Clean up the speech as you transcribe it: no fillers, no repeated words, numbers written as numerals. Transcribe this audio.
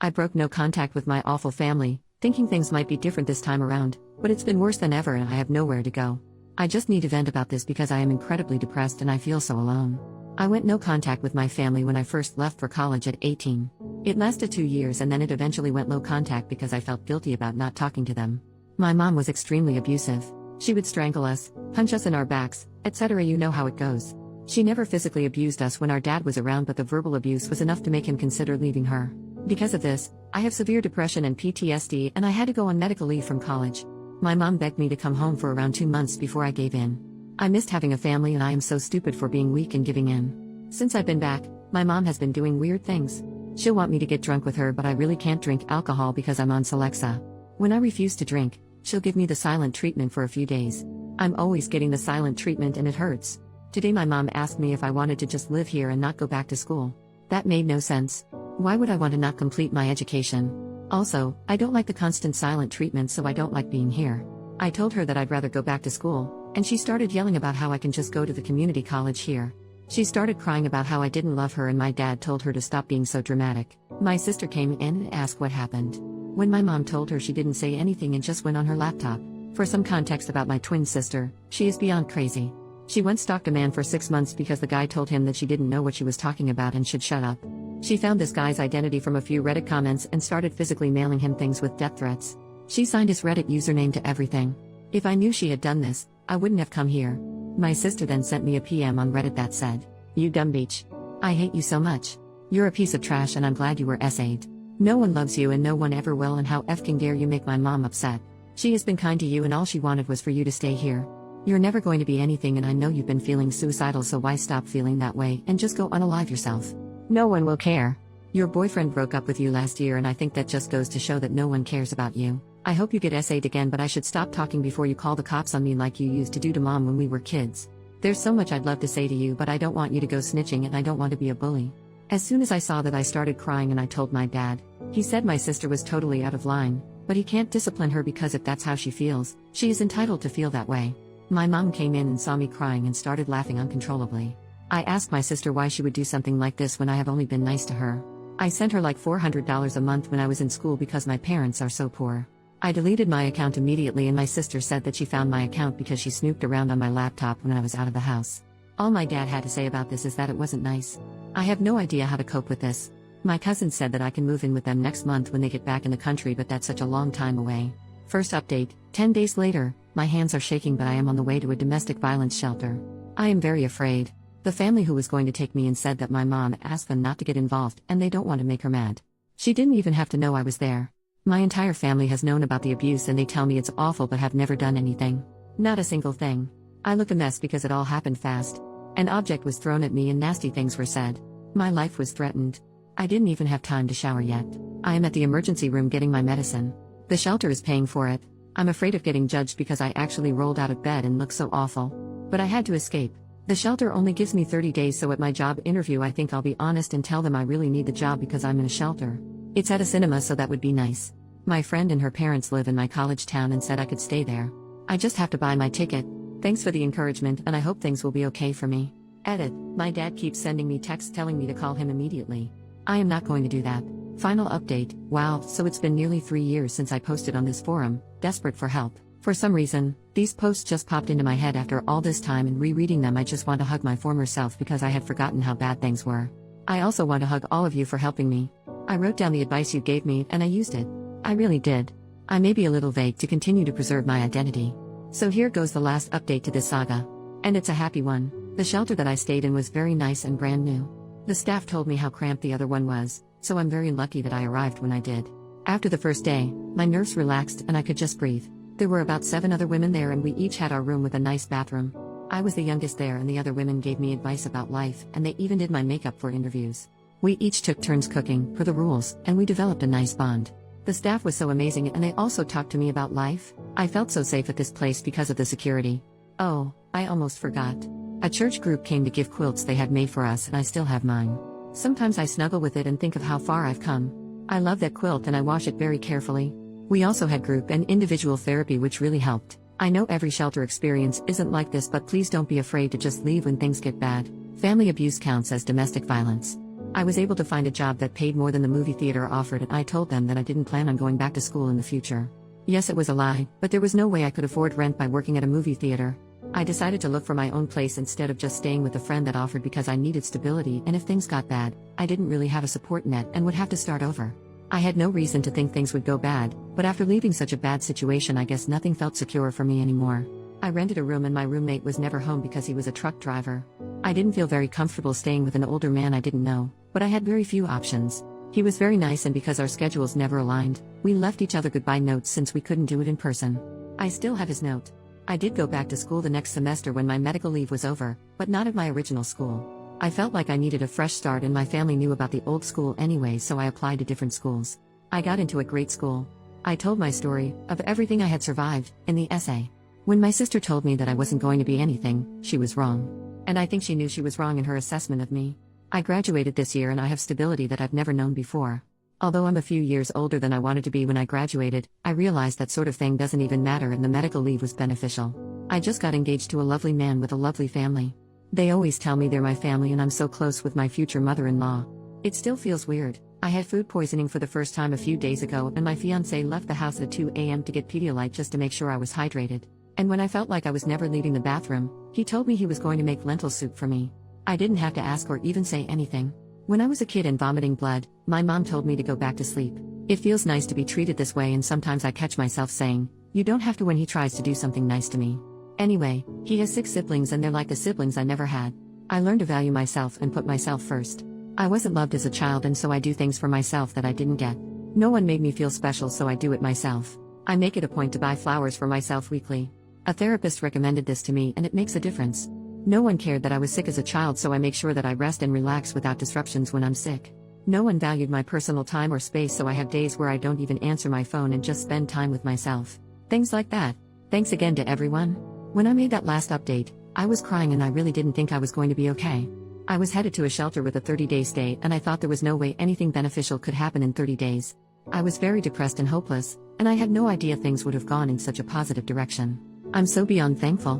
I broke no contact with my awful family, thinking things might be different this time around, but it's been worse than ever and I have nowhere to go. I just need to vent about this because I am incredibly depressed and I feel so alone. I went no contact with my family when I first left for college at 18. It lasted 2 years and then it eventually went low contact because I felt guilty about not talking to them. My mom was extremely abusive. She would strangle us, punch us in our backs, etc. You know how it goes. She never physically abused us when our dad was around, but the verbal abuse was enough to make him consider leaving her. Because of this, I have severe depression and PTSD and I had to go on medical leave from college. My mom begged me to come home for around 2 months before I gave in. I missed having a family and I am so stupid for being weak and giving in. Since I've been back, my mom has been doing weird things. She'll want me to get drunk with her, but I really can't drink alcohol because I'm on Celexa. When I refuse to drink, she'll give me the silent treatment for a few days. I'm always getting the silent treatment and it hurts. Today my mom asked me if I wanted to just live here and not go back to school. That made no sense. Why would I want to not complete my education? Also, I don't like the constant silent treatment, so I don't like being here. I told her that I'd rather go back to school, and she started yelling about how I can just go to the community college here. She started crying about how I didn't love her and my dad told her to stop being so dramatic. My sister came in and asked what happened. When my mom told her, she didn't say anything and just went on her laptop. For some context about my twin sister, she is beyond crazy. She once stalked a man for 6 months because the guy told him that she didn't know what she was talking about and should shut up. She found this guy's identity from a few Reddit comments and started physically mailing him things with death threats. She signed his Reddit username to everything. If I knew she had done this, I wouldn't have come here. My sister then sent me a PM on Reddit that said, "You dumb bitch. I hate you so much. You're a piece of trash and I'm glad you were SA'd. No one loves you and no one ever will, and how effing dare you make my mom upset. She has been kind to you and all she wanted was for you to stay here. You're never going to be anything and I know you've been feeling suicidal, so why stop feeling that way and just go unalive yourself? No one will care. Your boyfriend broke up with you last year and I think that just goes to show that no one cares about you. I hope you get SA'd again, but I should stop talking before you call the cops on me like you used to do to mom when we were kids. There's so much I'd love to say to you, but I don't want you to go snitching and I don't want to be a bully." As soon as I saw that, I started crying and I told my dad. He said my sister was totally out of line, but he can't discipline her because if that's how she feels, she is entitled to feel that way. My mom came in and saw me crying and started laughing uncontrollably. I asked my sister why she would do something like this when I have only been nice to her. I sent her like $400 a month when I was in school because my parents are so poor. I deleted my account immediately and my sister said that she found my account because she snooped around on my laptop when I was out of the house. All my dad had to say about this is that it wasn't nice. I have no idea how to cope with this. My cousin said that I can move in with them next month when they get back in the country, but that's such a long time away. First update, 10 days later, my hands are shaking but I am on the way to a domestic violence shelter. I am very afraid. The family who was going to take me in said that my mom asked them not to get involved and they don't want to make her mad. She didn't even have to know I was there. My entire family has known about the abuse and they tell me it's awful but have never done anything. Not a single thing. I look a mess because it all happened fast. An object was thrown at me and nasty things were said. My life was threatened. I didn't even have time to shower yet. I am at the emergency room getting my medicine. The shelter is paying for it. I'm afraid of getting judged because I actually rolled out of bed and look so awful. But I had to escape. The shelter only gives me 30 days, so at my job interview I think I'll be honest and tell them I really need the job because I'm in a shelter. It's at a cinema, so that would be nice. My friend and her parents live in my college town and said I could stay there. I just have to buy my ticket. Thanks for the encouragement and I hope things will be okay for me. Edit. My dad keeps sending me texts telling me to call him immediately. I am not going to do that. Final update. Wow, so it's been nearly 3 years since I posted on this forum, desperate for help. For some reason, these posts just popped into my head after all this time, and rereading them I just want to hug my former self because I had forgotten how bad things were. I also want to hug all of you for helping me. I wrote down the advice you gave me and I used it. I really did. I may be a little vague to continue to preserve my identity. So here goes the last update to this saga. And it's a happy one. The shelter that I stayed in was very nice and brand new. The staff told me how cramped the other one was, so I'm very lucky that I arrived when I did. After the first day, my nerves relaxed and I could just breathe. There were about 7 other women there and we each had our room with a nice bathroom. I was the youngest there and the other women gave me advice about life and they even did my makeup for interviews. We each took turns cooking, per the rules, and we developed a nice bond. The staff was so amazing and they also talked to me about life. I felt so safe at this place because of the security. Oh, I almost forgot. A church group came to give quilts they had made for us and I still have mine. Sometimes I snuggle with it and think of how far I've come. I love that quilt and I wash it very carefully. We also had group and individual therapy which really helped. I know every shelter experience isn't like this, but please don't be afraid to just leave when things get bad. Family abuse counts as domestic violence. I was able to find a job that paid more than the movie theater offered, and I told them that I didn't plan on going back to school in the future. Yes, it was a lie, but there was no way I could afford rent by working at a movie theater. I decided to look for my own place instead of just staying with a friend that offered because I needed stability, and if things got bad, I didn't really have a support net and would have to start over. I had no reason to think things would go bad, but after leaving such a bad situation, I guess nothing felt secure for me anymore. I rented a room and my roommate was never home because he was a truck driver. I didn't feel very comfortable staying with an older man I didn't know, but I had very few options. He was very nice, and because our schedules never aligned, we left each other goodbye notes since we couldn't do it in person. I still have his note. I did go back to school the next semester when my medical leave was over, but not at my original school. I felt like I needed a fresh start, and my family knew about the old school anyway, so I applied to different schools. I got into a great school. I told my story, of everything I had survived, in the essay. When my sister told me that I wasn't going to be anything, she was wrong. And I think she knew she was wrong in her assessment of me. I graduated this year and I have stability that I've never known before. Although I'm a few years older than I wanted to be when I graduated, I realized that sort of thing doesn't even matter, and the medical leave was beneficial. I just got engaged to a lovely man with a lovely family. They always tell me they're my family, and I'm so close with my future mother-in-law. It still feels weird. I had food poisoning for the first time a few days ago, and my fiancé left the house at 2 a.m. to get Pedialyte just to make sure I was hydrated. And when I felt like I was never leaving the bathroom, he told me he was going to make lentil soup for me. I didn't have to ask or even say anything. When I was a kid and vomiting blood, my mom told me to go back to sleep. It feels nice to be treated this way, and sometimes I catch myself saying, "You don't have to," when he tries to do something nice to me. Anyway, he has 6 siblings and they're like the siblings I never had. I learned to value myself and put myself first. I wasn't loved as a child, and so I do things for myself that I didn't get. No one made me feel special, so I do it myself. I make it a point to buy flowers for myself weekly. A therapist recommended this to me, and it makes a difference. No one cared that I was sick as a child, so I make sure that I rest and relax without disruptions when I'm sick. No one valued my personal time or space, so I have days where I don't even answer my phone and just spend time with myself. Things like that. Thanks again to everyone. When I made that last update, I was crying and I really didn't think I was going to be okay. I was headed to a shelter with a 30-day stay, and I thought there was no way anything beneficial could happen in 30 days. I was very depressed and hopeless, and I had no idea things would have gone in such a positive direction. I'm so beyond thankful.